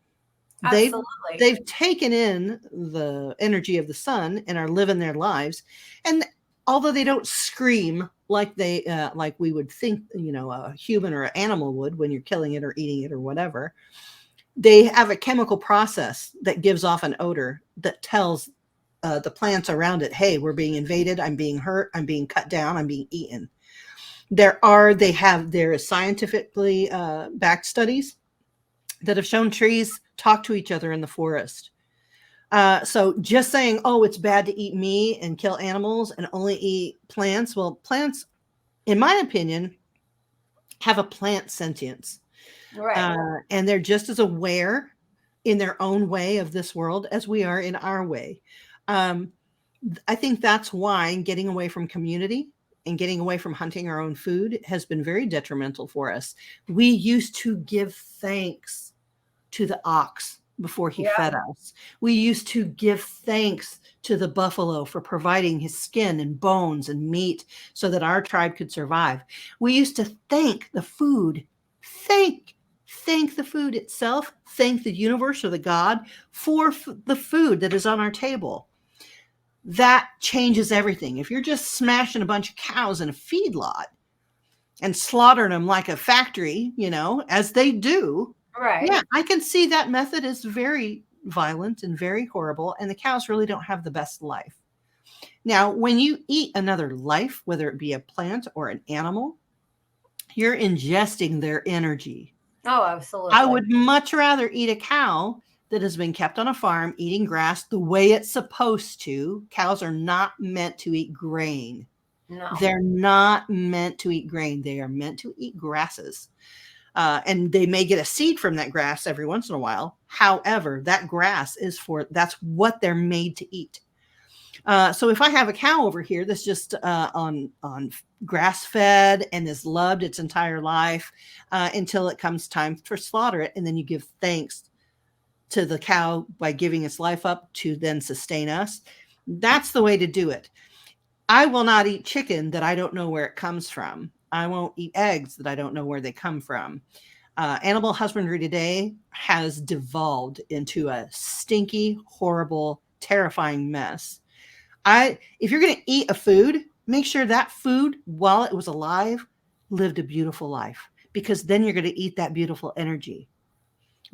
They've taken in the energy of the sun and are living their lives. And although they don't scream like like we would think, a human or an animal would when you're killing it or eating it or whatever, they have a chemical process that gives off an odor that tells the plants around it, hey, we're being invaded, I'm being hurt, I'm being cut down, I'm being eaten. There are scientifically backed studies that have shown trees talk to each other in the forest. So just saying, oh, it's bad to eat meat and kill animals and only eat plants. Well, plants, in my opinion, have a plant sentience. Right. And they're just as aware in their own way of this world as we are in our way. I think that's why getting away from community and getting away from hunting our own food has been very detrimental for us. We used to give thanks to the ox before he fed us. We used to give thanks to the buffalo for providing his skin and bones and meat so that our tribe could survive. We used to thank the food, thank the food itself, thank the universe or the God for the food that is on our table. That changes everything. If you're just smashing a bunch of cows in a feedlot and slaughtering them like a factory, as they do, right? Yeah, I can see that method is very violent and very horrible, and the cows really don't have the best life. Now, when you eat another life, whether it be a plant or an animal, you're ingesting their energy. Oh, absolutely. I would much rather eat a cow that has been kept on a farm eating grass the way it's supposed to. Cows are not meant to eat grain. No. They're not meant to eat grain. They are meant to eat grasses. And they may get a seed from that grass every once in a while. However, that grass that's what they're made to eat. So if I have a cow over here that's just on grass fed and is loved its entire life until it comes time for slaughter it, and then you give thanks to the cow by giving its life up to then sustain us. That's the way to do it. I will not eat chicken that I don't know where it comes from. I won't eat eggs that I don't know where they come from. Animal husbandry today has devolved into a stinky, horrible, terrifying mess. If you're going to eat a food, make sure that food, while it was alive, lived a beautiful life, because then you're going to eat that beautiful energy.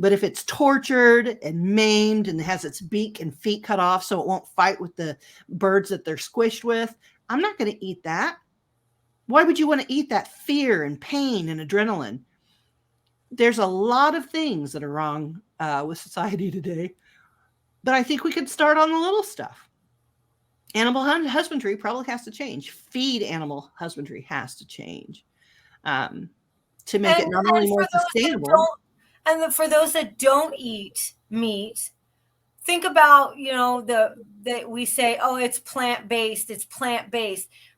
But if it's tortured and maimed and has its beak and feet cut off so it won't fight with the birds that they're squished with, I'm not going to eat that. Why would you want to eat that fear and pain and adrenaline? There's a lot of things that are wrong with society today, but I think we could start on the little stuff. Animal husbandry probably has to change. Feed animal husbandry has to change to make it not only more sustainable. And for those that don't eat meat, think about, that we say, oh, it's plant-based,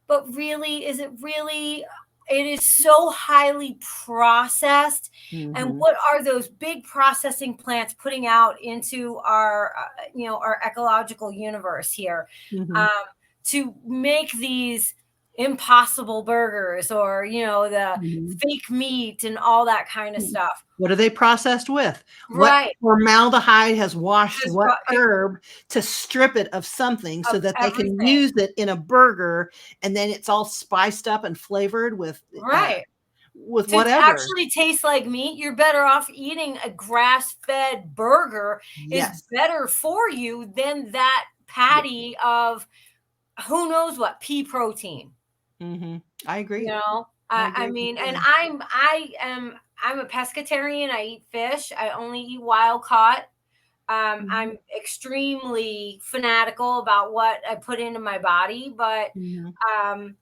but really, is it really? It is so highly processed. Mm-hmm. And what are those big processing plants putting out into our ecological universe here, to make these Impossible burgers, or the fake meat and all that kind of stuff? What are they processed with? Right. What formaldehyde has washed what herb to strip it of something so that they can use it in a burger, and then it's all spiced up and flavored with with whatever. To actually taste like meat, you're better off eating a grass-fed burger. Yes. Is better for you than that patty of who knows what pea protein. Mm-hmm. I agree. I mean, and I'm a pescatarian. I eat fish. I only eat wild caught. I'm extremely fanatical about what I put into my body, but the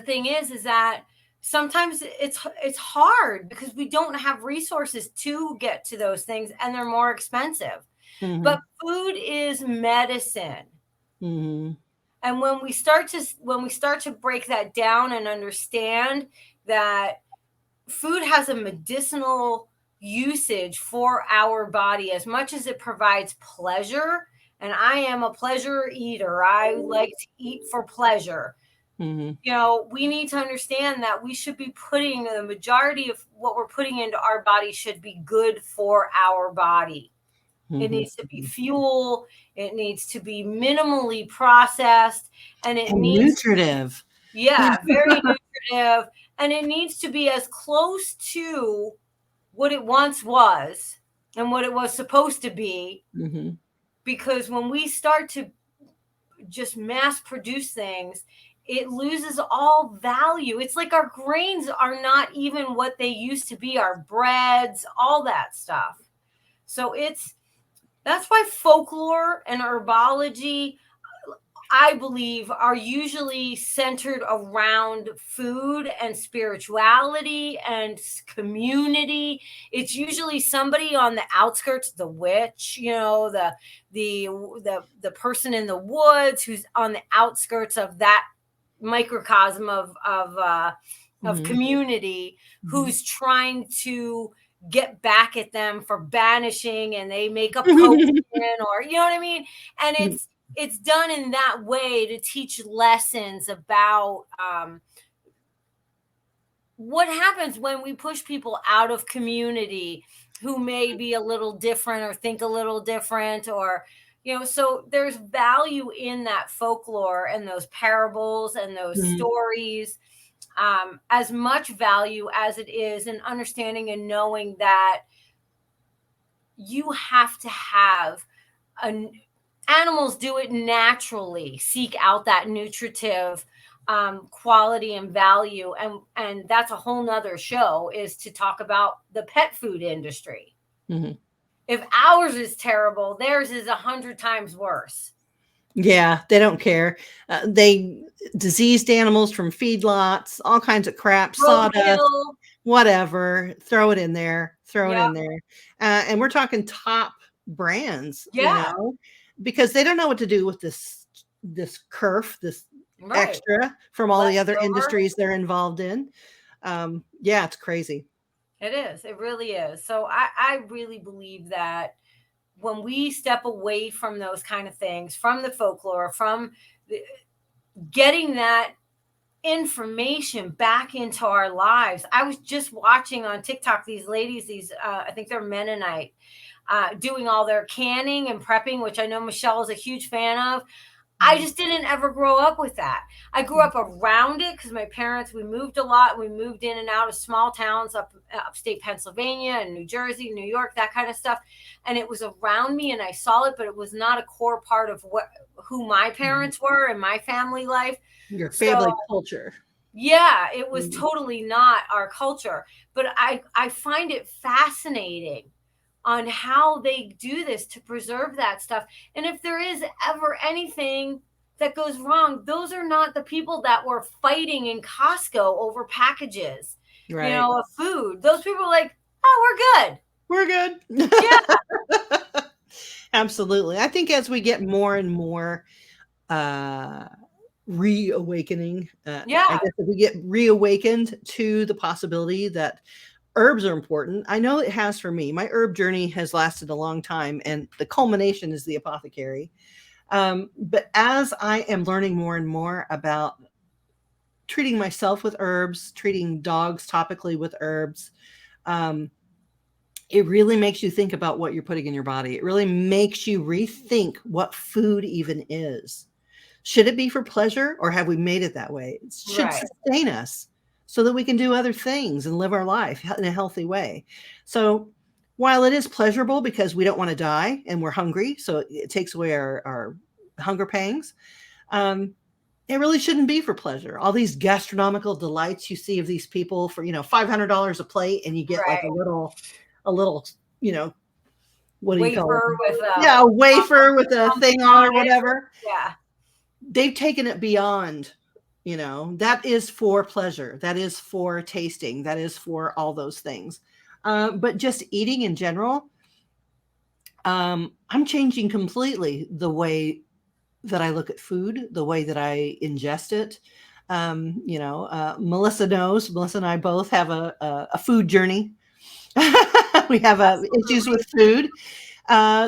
thing is that sometimes it's hard because we don't have resources to get to those things, and they're more expensive. But food is medicine. And when we start to break that down and understand that food has a medicinal usage for our body, as much as it provides pleasure, and I am a pleasure eater. I like to eat for pleasure. We need to understand that we should be putting the majority of what we're putting into our body should be good for our body. It needs to be fuel. It needs to be minimally processed, and it needs nutritive. Yeah, very nutritive, and it needs to be as close to what it once was and what it was supposed to be. Because when we start to just mass produce things, it loses all value. It's like our grains are not even what they used to be. Our breads, all that stuff. So that's why folklore and herbology, I believe, are usually centered around food and spirituality and community. It's usually somebody on the outskirts, the witch, the person in the woods who's on the outskirts of that microcosm of community, who's trying to get back at them for banishing, and they make a potion, or you know what I mean? And it's done in that way to teach lessons about what happens when we push people out of community who may be a little different or think a little different, or so there's value in that folklore and those parables and those stories. As much value as it is in understanding and knowing that you have to have animals do it naturally, seek out that nutritive quality and value. And that's a whole nother show, is to talk about the pet food industry. If ours is terrible, theirs is 100 times worse. Yeah, they don't care. They diseased animals from feedlots, all kinds of crap, sawdust, whatever. Throw it in there. And we're talking top brands, because they don't know what to do with this kerf, this extra from all the other industries they're involved in. It's crazy. It is. It really is. So I really believe that when we step away from those kind of things, from the folklore, from getting that information back into our lives. I was just watching on TikTok these ladies, I think they're Mennonite, doing all their canning and prepping, which I know Michelle is a huge fan of. I just didn't ever grow up with that. I grew up around it because my parents, we moved a lot. We moved in and out of small towns upstate Pennsylvania and New Jersey, New York, that kind of stuff. And it was around me and I saw it, but it was not a core part of who my parents were in my family life. Your family culture. Yeah, it was totally not our culture. But I find it fascinating on how they do this to preserve that stuff. And if there is ever anything that goes wrong, those are not the people that were fighting in Costco over packages, right, of food. Those people are like, oh, we're good. Yeah. Absolutely. I think as we get more and more reawakening, I guess if we get reawakened to the possibility that herbs are important. I know it has for me. My herb journey has lasted a long time, and the culmination is the apothecary. But as I am learning more and more about treating myself with herbs, treating dogs topically with herbs, it really makes you think about what you're putting in your body. It really makes you rethink what food even is. Should it be for pleasure, or have we made it that way? It should sustain us so that we can do other things and live our life in a healthy way. So while it is pleasurable because we don't want to die and we're hungry, so it takes away our hunger pangs, it really shouldn't be for pleasure. All these gastronomical delights you see of these people for, $500 a plate, and you get like a little, what do you call it? A wafer with a thing on or whatever. Yeah. They've taken it beyond, that is for pleasure. That is for tasting. That is for all those things. But just eating in general, I'm changing completely the way that I look at food, the way that I ingest it. Melissa knows, Melissa and I both have a food journey. We have issues with food.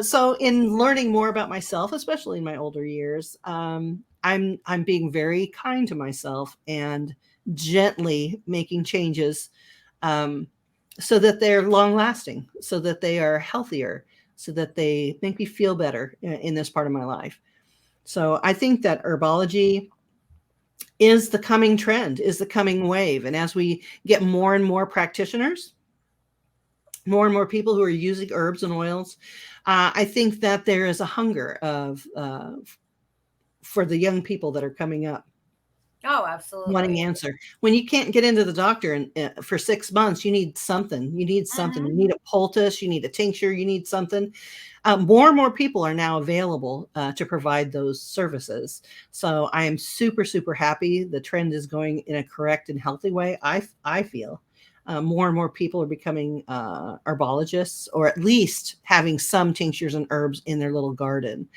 So in learning more about myself, especially in my older years, I'm being very kind to myself and gently making changes so that they're long lasting, so that they are healthier, so that they make me feel better in this part of my life. So I think that herbology is the coming trend, is the coming wave. And as we get more and more practitioners, more and more people who are using herbs and oils, I think that there is a hunger for the young people that are coming up. Oh, absolutely. Wanting answer. When you can't get into the doctor and for 6 months, you need something. You need something. You need a poultice. You need a tincture. You need something. More and more people are now available to provide those services. So I am super, super happy. The trend is going in a correct and healthy way. I feel more and more people are becoming herbologists, or at least having some tinctures and herbs in their little garden.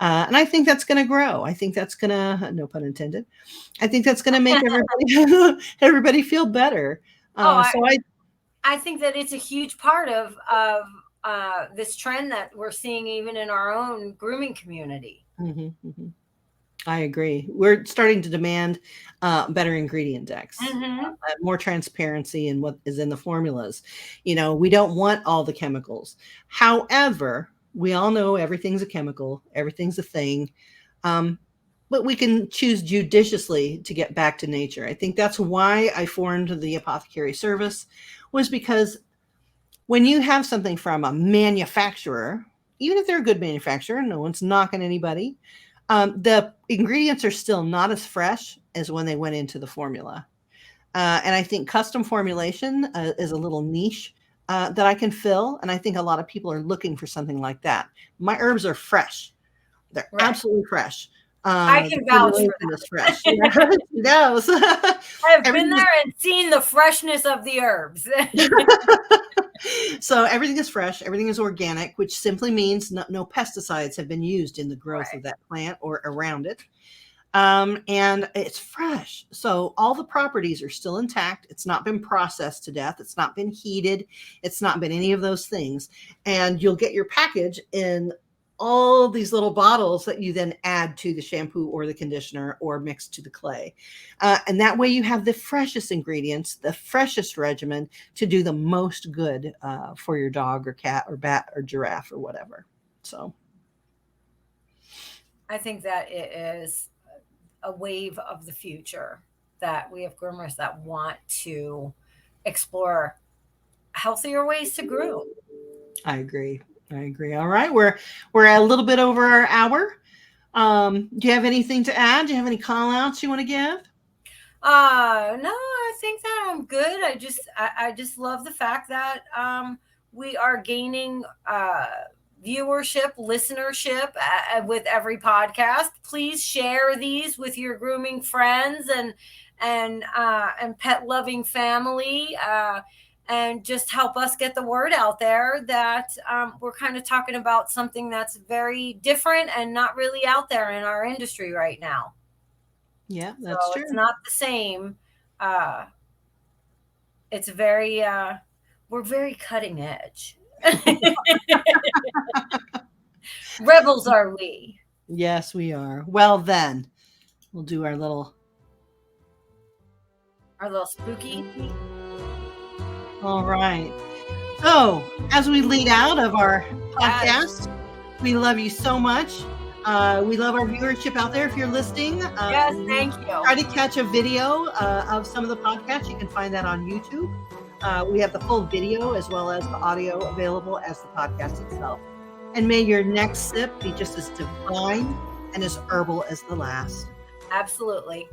And I think that's going to grow. I think that's going to, no pun intended, I think that's going to make everybody feel better. I think that it's a huge part of this trend that we're seeing even in our own grooming community. Mm-hmm, mm-hmm. I agree. We're starting to demand better ingredient decks, more transparency in what is in the formulas. We don't want all the chemicals. However, we all know everything's a chemical, everything's a thing, but we can choose judiciously to get back to nature. I think that's why I formed the apothecary service, was because when you have something from a manufacturer, even if they're a good manufacturer, no one's knocking anybody, the ingredients are still not as fresh as when they went into the formula. And I think custom formulation is a little niche that I can fill. And I think a lot of people are looking for something like that. My herbs are fresh. They're absolutely fresh. I can vouch for that. Fresh. She knows. I've been there and seen the freshness of the herbs. So everything is fresh. Everything is organic, which simply means no pesticides have been used in the growth of that plant or around it. And it's fresh. So all the properties are still intact. It's not been processed to death. It's not been heated. It's not been any of those things. And you'll get your package in all these little bottles that you then add to the shampoo or the conditioner or mix to the clay. And that way you have the freshest ingredients, the freshest regimen to do the most good for your dog or cat or bat or giraffe or whatever. So I think that it is a wave of the future that we have groomers that want to explore healthier ways to groom. I agree. All right. We're a little bit over our hour. Do you have anything to add? Do you have any call outs you want to give? No, I think that I'm good. I just love the fact that we are gaining viewership, listenership with every podcast. Please share these with your grooming friends and pet loving family, and just help us get the word out there that we're kind of talking about something that's very different and not really out there in our industry right now. Yeah, that's true. It's not the same. It's very we're very cutting edge. Rebels are we? Yes, we are. Well, then we'll do our little spooky. All right. So, as we lead out of our podcast, we love you so much. We love our viewership out there. If you're listening, yes, thank you. Try to catch a video of some of the podcasts. You can find that on YouTube. We have the full video as well as the audio available as the podcast itself. And may your next sip be just as divine and as herbal as the last. Absolutely.